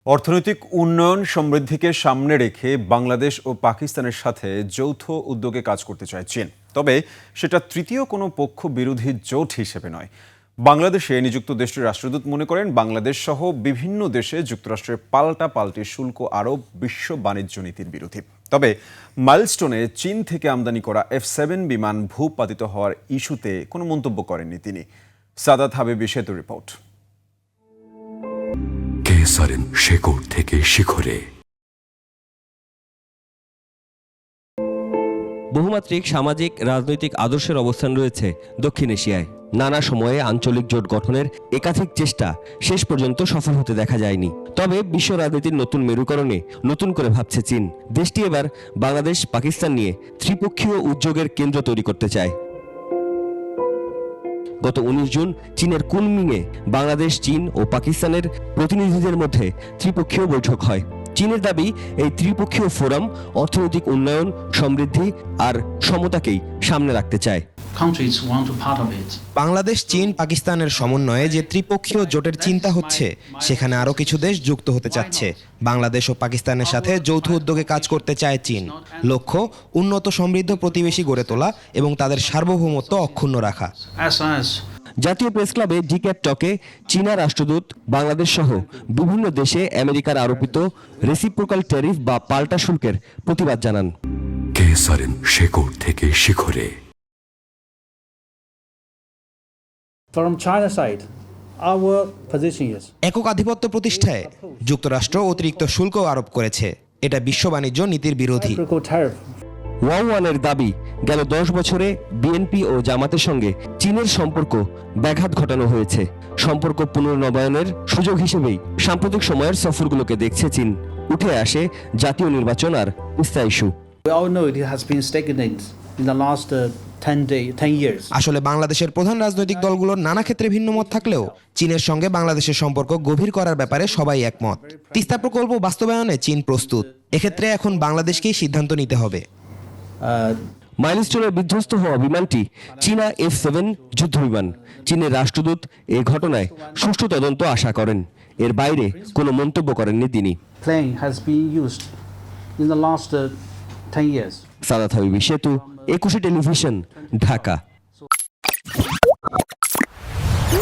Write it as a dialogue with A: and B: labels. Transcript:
A: অর্থনৈতিক উন্নয়ন সমৃদ্ধিকে সামনে রেখে বাংলাদেশ ও পাকিস্তানের সাথে যৌথ উদ্যোগে কাজ করতে চায় চীন। তবে সেটা তৃতীয় কোনো পক্ষ বিরোধী জোট হিসেবে নয়। বাংলাদেশে নিযুক্ত দেশটির রাষ্ট্রদূত মনে করেন, বাংলাদেশ সহ বিভিন্ন দেশে যুক্তরাষ্ট্রের পাল্টাপাল্টি শুল্ক আরোপ বিশ্ব বাণিজ্য নীতির বিরোধী। তবে মাইলস্টোনে চীন থেকে আমদানি করা F-7 বিমান ভূপাতিত হওয়ার ইস্যুতে কোনো মন্তব্য করেননি তিনি। সাদাত হাবিবি সেতু রিপোর্ট।
B: কেসারেন শেকড় থেকে শিখরে।
C: বহুমাত্রিক সামাজিক রাজনৈতিক আদর্শের অবস্থান রয়েছে দক্ষিণ এশিয়ায়। নানা সময়ে আঞ্চলিক জোট গঠনের একাধিক চেষ্টা শেষ পর্যন্ত সফল হতে দেখা যায়নি। তবে বিশ্ব রাজনীতির নতুন মেরুকরণে নতুন করে ভাবছে চীন। দেশটি এবার বাংলাদেশ পাকিস্তান নিয়ে ত্রিপক্ষীয় উদ্যোগের কেন্দ্র তৈরি করতে চায়। গত 19 জুন চীনের কুনমিংয়ে বাংলাদেশ, চীন ও পাকিস্তানের প্রতিনিধিদের মধ্যে ত্রিপক্ষীয় বৈঠক হয়। চীনের দাবি, এই ত্রিপক্ষীয় ফোরাম অর্থনৈতিক উন্নয়ন, সমৃদ্ধি আর সমতাকেই সামনে রাখতে চায়।
D: বাংলাদেশ, চীন, পাকিস্তানের সমন্বয়ে যে ত্রিপক্ষীয় জোটের চিন্তা হচ্ছে, সেখানে আরও কিছু দেশ যুক্ত হতে চাচ্ছে। বাংলাদেশ ও পাকিস্তানের সাথে যৌথ উদ্যোগে কাজ করতে চায় চীন। লক্ষ্য উন্নত সমৃদ্ধ প্রতিবেশী গড়ে তোলা এবং তাদের সার্বভৌমত্ব অক্ষুণ্ণ রাখা।
C: জাতীয় প্রেস ক্লাবে ডিক্যাপ টকে চীনা রাষ্ট্রদূত বাংলাদেশ সহ বিভিন্ন দেশে আমেরিকার আরোপিত রেসিপ্রোকাল ট্যারিফ বা পাল্টা শুল্কের প্রতিবাদ জানান।
B: কেসারেন শেকড় থেকে শিখরে।
E: From China's side, our position is
D: একক আধিপত্য প্রতিষ্ঠায় যুক্তরাষ্ট্র অতিরিক্ত শুল্ক আরোপ করেছে। এটা বিশ্ব বাণিজ্য নীতির বিরোধী।
E: reciprocal tariff.
C: ওয়াওয়ানের দাবি, গেল 10 বছরে বিএনপি ও জামাতের সঙ্গে চীনের সম্পর্ক ব্যাঘাত ঘটানো হয়েছে। সম্পর্ক পুনর্নবায়নের সুযোগ হিসেবেই সাম্প্রতিক সময়ের সফরগুলোকে দেখছে চীন। উঠে আসে জাতীয় নির্বাচন আর Teesta issue.
E: We all know it has been stagnant in the last 10 years.
D: আসলে বাংলাদেশের প্রধান রাজনৈতিক দলগুলোর নানা ক্ষেত্রে ভিন্ন মত থাকলেও চীনের সঙ্গে বাংলাদেশের সম্পর্ক গভীর করার ব্যাপারে সবাই একমত। তিস্তা প্রকল্প বাস্তবায়নে চীন প্রস্তুত। এক্ষেত্রে এখন বাংলাদেশকেই সিদ্ধান্ত নিতে হবে।
C: মাইলস্টোনে বিধ্বস্ত হওয়া বিমানটি চীনা F-7 যুদ্ধ বিমান। চীনের রাষ্ট্রদূত এ ঘটনায় সুষ্ঠু তদন্ত আশা করেন। এর বাইরে কোনো মন্তব্য করেননি তিনি।
E: Plane has been used in the last 10 years.
C: Saadat হাবিবি সেতু, 21 টেলিভিশন, ঢাকা।